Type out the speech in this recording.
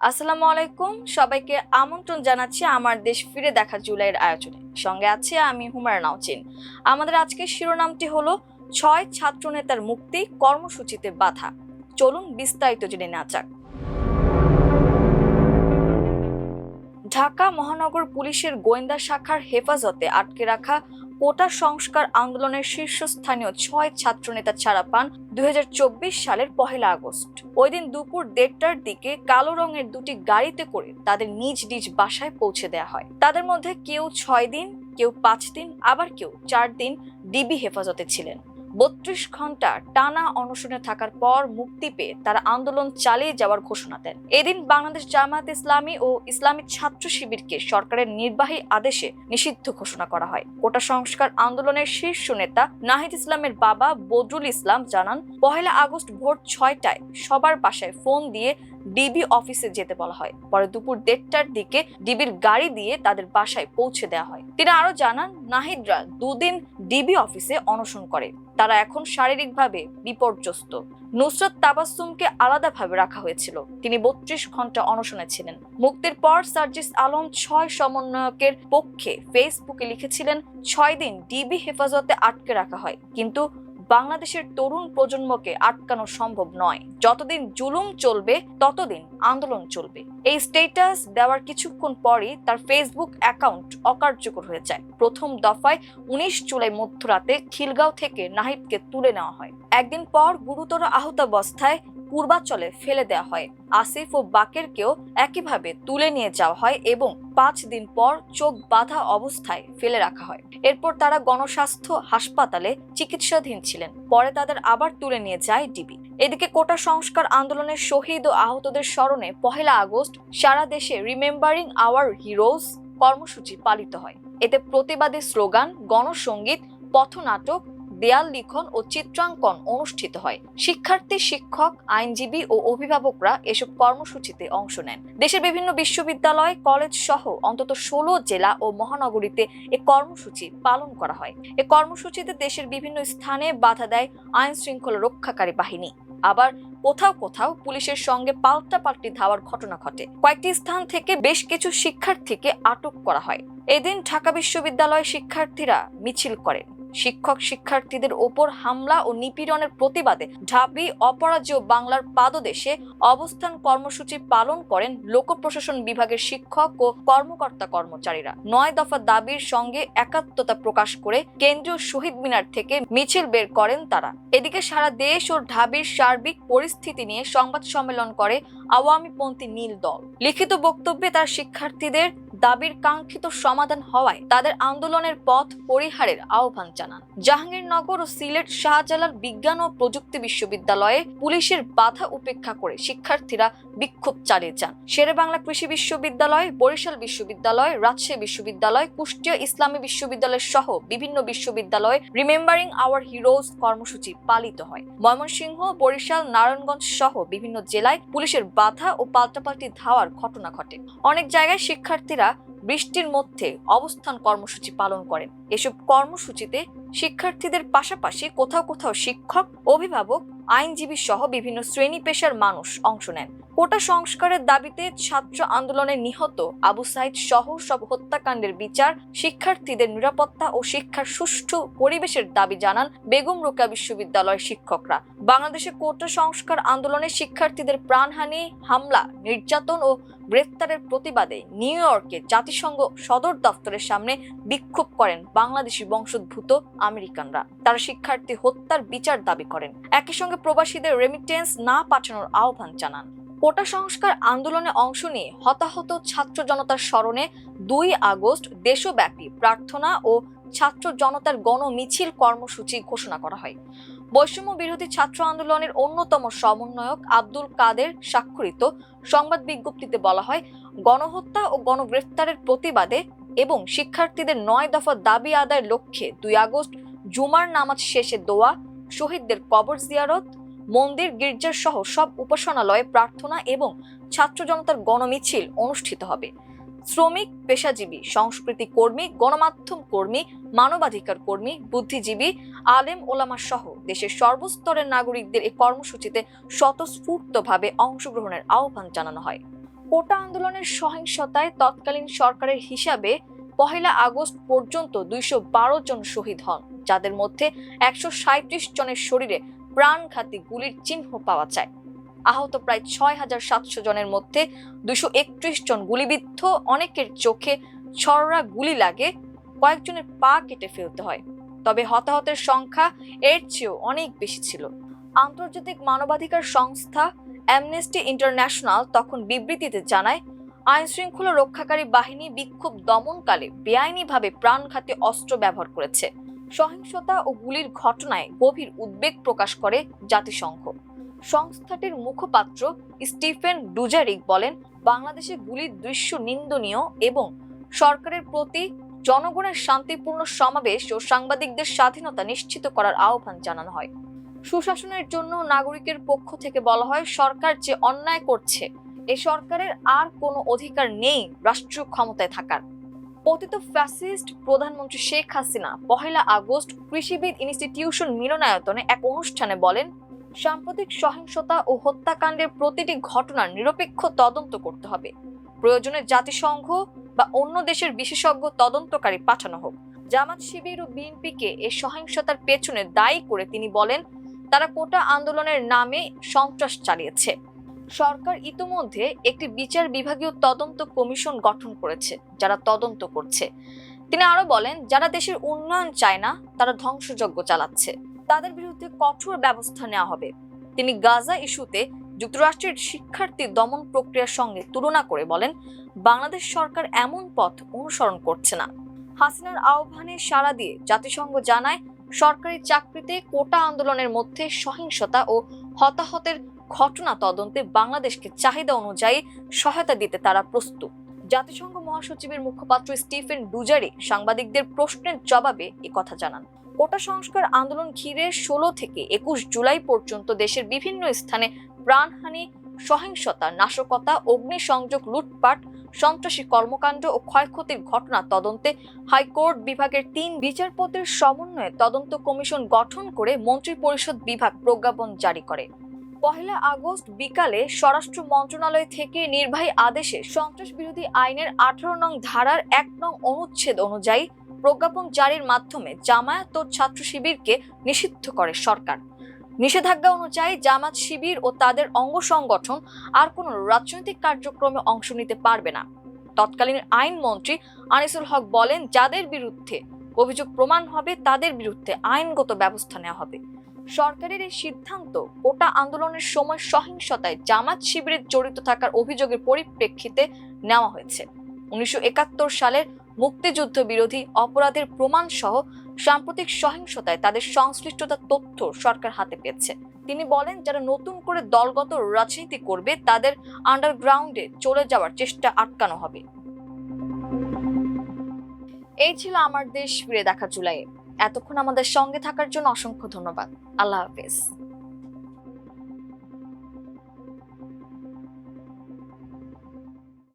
আসসালামু আলাইকুম, সবাইকে আমন্ত্রণ জানাচ্ছি আমার দেশ ফিরে দেখা জুলাইয়ের আয়োজনে। সঙ্গে আছে আমি হুমায়রা নাওচিন। আমাদের আজকের শিরোনামটি হলো 6 ছাত্রনেতার মুক্তি, কর্মসূচিতে বাধা। চলুন বিস্তারিত জেনে নেওয়া যাক। ঢাকা মহানগর পুলিশের গোয়েন্দা শাখার হেফাজতে আটকে রাখা কোটা সংস্কার আন্দোলনের শীর্ষস্থানীয় 6 ছাত্রনেতা ছাড়া পান 2024 সালের 1 আগস্ট। ওই দিন দুপুর 1:30টার দিকে কালো রঙের দুটি গাড়িতে করে তাদের নিজ নিজ বাসায় পৌঁছে দেওয়া হয়। তাদের মধ্যে কেউ 6 দিন, কেউ 5 দিন, আবার কেউ 4 দিন ডিবি হেফাজতে ছিলেন। 32 ঘন্টা টানা অনশনে থাকার পর মুক্তি পেয়ে তারা আন্দোলন চালিয়ে যাওয়ার ঘোষণা দেন। এদিন বাংলাদেশ জামায়াত ইসলামী ও ইসলামী ছাত্র শিবিরকে সরকারের নির্বাহী আদেশে নিষিদ্ধ ঘোষণা করা হয়। কোটা সংস্কার আন্দোলনের শীর্ষ নেতা নাহিদ ইসলামের বাবা বদরুল ইসলাম জানান, 1 আগস্ট ভোর 6টায় সবার বাসায় ফোন দিয়ে ডিবি অফিসে যেতে বলা হয়। পরে দুপুর 1:30টার দিকে ডিবির গাড়ি দিয়ে তাদের বাসায় পৌঁছে দেওয়া হয়। তিনি আরো জানান, নাহিদরা 2 দিন ডিবি অফিসে অনশন করে। তারা এখন শারীরিকভাবে বিপর্যস্ত। নুসরাত তাবাসসুমকে আলাদাভাবে রাখা হয়েছিল। তিনি 32 ঘন্টা অনশনে ছিলেন। মুক্তির পর সার্জিস আলম 6 সমন্বয়কের পক্ষে ফেসবুকে লিখেছিলেন, 6 দিন ডিবি হেফাজতে আটকে রাখা হয়, কিন্তু বাংলাদেশের তরুণ প্রজন্মকে আটকানো সম্ভব নয়। যতদিন জুলুম চলবে ততদিন আন্দোলন চলবে। এই স্ট্যাটাস দেওয়ার কিছুক্ষণ পরই তার ফেসবুক অ্যাকাউন্ট অকার্যকর হয়ে যায়। প্রথম দফায় 19 জুলাই মধ্যরাতে খিলগাঁও থেকে নাহিদকে তুলে নেওয়া হয়। একদিন পর গুরুতর আহত অবস্থায় পূর্বাচলে ফেলে দেওয়া হয়। আসিফ ও বাকেরকেও একইভাবে তুলে নিয়ে যাওয়া হয় এবং 5 দিন পর চোখ বাঁধা অবস্থায় ফেলে রাখা হয়। এরপর তারা গণস্বাস্থ্য হাসপাতালে চিকিৎসাধীন ছিলেন। পরে তাদের আবার তুলে নিয়ে যায় ডিবি। এদিকে কোটা সংস্কার আন্দোলনের শহীদ ও আহতদের স্মরণে 1 আগস্ট সারা দেশে রিমেম্বারিং আওয়ার হিরোজ কর্মসূচি পালিত হয়। এতে প্রতিবাদী স্লোগান, গণসংগীত, পথনাটক, দেয়াল লিখন ও চিত্রাঙ্কন অনুষ্ঠিত হয়। শিক্ষার্থী, শিক্ষক, আইনজীবী ও অভিভাবকরা এসব কর্মসূচিতে অংশ নেন। দেশের বিভিন্ন বিশ্ববিদ্যালয়, কলেজ সহ অন্তত 16 জেলা ও মহানগরীতে এ কর্মসূচি পালন করা হয়। এ কর্মসূচিতে দেশের বিভিন্ন স্থানে বাধা দেয় আইন শৃঙ্খলা রক্ষাকারী বাহিনী। আবার কোথাও কোথাও পুলিশের সঙ্গে পাল্টাপাল্টি ধাওয়ার ঘটনা ঘটে। কয়েকটি স্থান থেকে বেশ কিছু শিক্ষার্থীকে আটক করা হয়। এদিন ঢাকা বিশ্ববিদ্যালয় শিক্ষার্থীরা মিছিল করেন। শিক্ষক শিক্ষার্থীদের ওপর হামলা ও নিপীড়নের প্রতিবাদে ঢাবি অপরাজেয় বাংলার পাদদেশে অবস্থান কর্মসূচি পালন করেন লোক প্রশাসন বিভাগের শিক্ষক ও কর্মকর্তা কর্মচারীরা। 9 দফা দাবির সঙ্গে একাত্মতা প্রকাশ করে কেন্দ্রীয় শহীদ মিনার থেকে মিছিল বের করেন তারা। এদিকে সারা দেশ ও ঢাবির সার্বিক পরিস্থিতি নিয়ে সংবাদ সম্মেলন করে আওয়ামীপন্থী নীল দল। লিখিত বক্তব্যে তার শিক্ষার্থীদের দাবির কাঙ্ক্ষিত সমাধান হওয়ায় তাদের আন্দোলনের পথ পরিহারের আহ্বান জানান। জাহাঙ্গীরনগর ও সিলেট শাহজালাল বিজ্ঞান ও প্রযুক্তি বিশ্ববিদ্যালয়ে পুলিশের বাধা উপেক্ষা করে শিক্ষার্থীরা বিক্ষোভ চালিয়ে যান। শেরেবাংলা কৃষি বিশ্ববিদ্যালয়, বরিশাল বিশ্ববিদ্যালয়, রাজশাহী বিশ্ববিদ্যালয়, কুষ্টিয়া ইসলামী বিশ্ববিদ্যালয় সহ বিভিন্ন বিশ্ববিদ্যালয়ে রিমেম্বারিং আওয়ার হিরোজ কর্মসূচি পালিত হয়। ময়মনসিংহ, বরিশাল, নারায়ণগঞ্জ সহ বিভিন্ন জেলায় পুলিশের বাধা ও পাল্টাপাল্টি ধাওয়ার ঘটনা ঘটে। অনেক জায়গায় শিক্ষার্থীরা বৃষ্টির মধ্যে অবস্থান কর্মসূচি পালন করেন। এসব কর্মসূচিতে শিক্ষার্থীদের পাশাপাশি কোথাও কোথাও শিক্ষক, অভিভাবক, আইনজীবী সহ বিভিন্ন শ্রেণী পেশার মানুষ অংশ নেন। কোটা সংস্কারের দাবিতে ছাত্র আন্দোলনে নিহত আবু সাইদ সহ সব হত্যাকাণ্ডের বিচার, শিক্ষার্থীদের নিরাপত্তা ও শিক্ষার সুষ্ঠু পরিবেশের দাবি জানান বেগম রোকেয়া বিশ্ববিদ্যালয়ের শিক্ষকরা। বাংলাদেশে কোটা সংস্কার আন্দোলনে শিক্ষার্থীদের প্রাণহানি, হামলা, নির্যাতন ও গ্রেফতারের প্রতিবাদে নিউ ইয়র্কে জাতিসংঘ সদর দফতরের সামনে বিক্ষোভ করেন বাংলাদেশি বংশোদ্ভূত আমেরিকানরা। তারা শিক্ষার্থী হত্যার বিচার দাবি করেন। একই সঙ্গে প্রবাসীদের রেমিটেন্স না পাঠানোর আহ্বান জানান। কোটা সংস্কার আন্দোলনে অংশ নিয়ে হতাহত ছাত্র জনতার স্মরণে 2 আগস্ট দেশব্যাপী প্রার্থনা ও ছাত্র জনতার গণমিছিল কর্মসূচি ঘোষণা করা হয়। বৈষম্য বিরোধী ছাত্র আন্দোলনের অন্যতম সমন্বয়ক আব্দুল কাদের স্বাক্ষরিত সংবাদ বিজ্ঞপ্তিতে বলা হয়, গণহত্যা ও গণগ্রেফতারের প্রতিবাদে এবং শিক্ষার্থীদের 9 দফা দাবি আদায়ের লক্ষ্যে 2 আগস্ট জুমার নামাজ শেষে দোয়া, শহীদদের কবর জিয়ারত, মন্দির, গির্জার সহ সব উপাসনালয়ে প্রার্থনা এবং ছাত্র জনতার গণমিছিল অনুষ্ঠিত হবে। শ্রমিক, পেশাজীবী, সংস্কৃতি কর্মী, গণমাধ্যম কর্মী, মানবাধিকার কর্মী, বুদ্ধিজীবী, আলেম ওলামা সহ দেশের সর্বস্তরের নাগরিকদের এই কর্মসূচিতে স্বতঃস্ফূর্তভাবে অংশগ্রহণের আহ্বান জানানো হয়। কোটা আন্দোলনের সহিংসতায় তৎকালীন সরকারের হিসাবে 1 আগস্ট পর্যন্ত 212 জন শহীদ হন, যাদের মধ্যে 137 জনের শরীরে প্রাণঘাতী গুলির চিহ্ন পাওয়া যায়। আহত প্রায় 6700 জনের মধ্যে 231 জন গুলিবিদ্ধ, অনেকের চোখে ছররা গুলি লাগে, কয়েকজনের পা কেটে ফেলতে হয়। তবে হতাহতের সংখ্যা এর চেয়েও অনেক বেশি ছিল। আন্তর্জাতিক মানবাধিকার সংস্থা অ্যামনেস্টি ইন্টারন্যাশনাল তখন বিবৃতিতে জানায়, আইন শৃঙ্খলা রক্ষাকারী বাহিনী বিক্ষোভ দমনকালে বেআইনিভাবে প্রাণঘাতী অস্ত্র ব্যবহার করেছে। সহিংসতা ও গুলির ঘটনায় গভীর উদ্বেগ প্রকাশ করে জাতিসংঘ। সংস্থাটির মুখপাত্র স্টিফেন ডুজারিক বলেন, বাংলাদেশে গুলির দৃশ্য নিন্দনীয় এবং সরকারের প্রতি জনগণের শান্তিপূর্ণ সমাবেশ ও সাংবাদিকদের স্বাধীনতা নিশ্চিত করার আহ্বান জানানো হয়। সুশাসনের জন্য নাগরিকের পক্ষ থেকে বলা হয়, সরকার যে অন্যায় করছে, এ সরকারের আর কোনো অধিকার নেই রাষ্ট্রীয় ক্ষমতায় থাকার। পতিত ফ্যাসিস্ট প্রধানমন্ত্রী শেখ হাসিনা 1 আগস্ট কৃষিবিদ ইনস্টিটিউশন মিলনায়তনে এক অনুষ্ঠানে বলেন, সাম্প্রতিক সহিংসতা ও হত্যাকাণ্ডের প্রতিটি ঘটনার নিরপেক্ষ তদন্ত করতে হবে। প্রয়োজনে জাতিসংঘ বা অন্য দেশের বিশেষজ্ঞ তদন্তকারী পাঠানো হোক। জামাত শিবির ও বিএনপিকে এই সহিংসতার পেছনে দায়ী করে তিনি বলেন, তারা কোটা আন্দোলনের নামে সন্ত্রাস চালিয়েছে। সরকার ইতোমধ্যে একটি বিচার বিভাগীয় তদন্ত কমিশন গঠন করেছে, যারা তদন্ত করছে। তিনি আরো বলেন, যারা দেশের উন্নয়ন চায় না, তারা ধ্বংসযজ্ঞ চালাচ্ছে, তাদের বিরুদ্ধে কঠোর ব্যবস্থা নেওয়া হবে। তিনি গাজা ইস্যুতে যুক্তরাষ্ট্রের শিক্ষার্থী দমন প্রক্রিয়ার সঙ্গে তুলনা করে বলেন, বাংলাদেশ সরকার এমন পথ অনুসরণ করছে না। হাসিনার আহ্বানে সাড়া দিয়ে জাতিসংঘ জানায়, সরকারি চাকরিতে কোটা আন্দোলনের মধ্যে সহিংসতা ও হতাহতের ঘটনা তদন্তে বাংলাদেশকে চাহিদা অনুযায়ী সহায়তা দিতে তারা প্রস্তুত। জাতিসংঘ মহাসচিবের মুখপাত্র স্টিফেন ডুজারিক সাংবাদিকদের প্রশ্নের জবাবে একথা জানান। কোটা সংস্কার আন্দোলন ঘিরে 16 থেকে 21 জুলাই পর্যন্ত দেশের বিভিন্ন স্থানে প্রাণহানি, সহিংসতা, নাশকতা, অগ্নিসংযোগ, লুটপাট, সন্ত্রাসী কর্মকাণ্ড ও ক্ষয়ক্ষতির ঘটনা তদন্তে হাইকোর্ট বিভাগের 3 বিচারপতির সমন্বয়ে তদন্ত কমিশন গঠন করে মন্ত্রিপরিষদ বিভাগ প্রজ্ঞাপন জারি করে। 1 আগস্ট বিকালে স্বরাষ্ট্র মন্ত্রণালয় থেকে নির্বাহী আদেশে সন্ত্রাস বিরোধী আইনের 18 নং ধারার 1 নং অনুচ্ছেদ অনুযায়ী প্রজ্ঞাপন জারির মাধ্যমে জামায়াত ও ছাত্র শিবিরকে নিষিদ্ধ করে সরকার। নিষেধাজ্ঞা অনুযায়ী জামাত শিবির ও তাদের অঙ্গ সংগঠন আর কোনো রাজনৈতিক কার্যক্রমে অংশ নিতে পারবে না। তৎকালীন আইনমন্ত্রী আনিসুল হক বলেন, যাদের বিরুদ্ধে অভিযোগ প্রমাণ হবে তাদের বিরুদ্ধে আইনগত ব্যবস্থা নেওয়া হবে। সরকারের এই সিদ্ধান্ত কোটা আন্দোলনের সময় সহিংসতায় জামাত শিবিরের জড়িত থাকার অভিযোগের পরিপ্রেক্ষিতে নেওয়া হয়েছে। 1971 সালের মুক্তিযুদ্ধ বিরোধী অপরাধের প্রমাণ সহ সাম্প্রতিক সহিংসতায় তাদের সংশ্লিষ্টতার তথ্য সরকার হাতে পেয়েছে। তিনি বলেন, যারা নতুন করে দলগত রাজনীতি করবে তাদের আন্ডারগ্রাউন্ডে চলে যাওয়ার চেষ্টা আটকানো হবে। এই ছিল আমার দেশ ফিরে দেখা জুলাইয়ে। এতক্ষণ আমাদের সঙ্গে থাকার জন্য অসংখ্য ধন্যবাদ। আল্লাহ হাফেজ।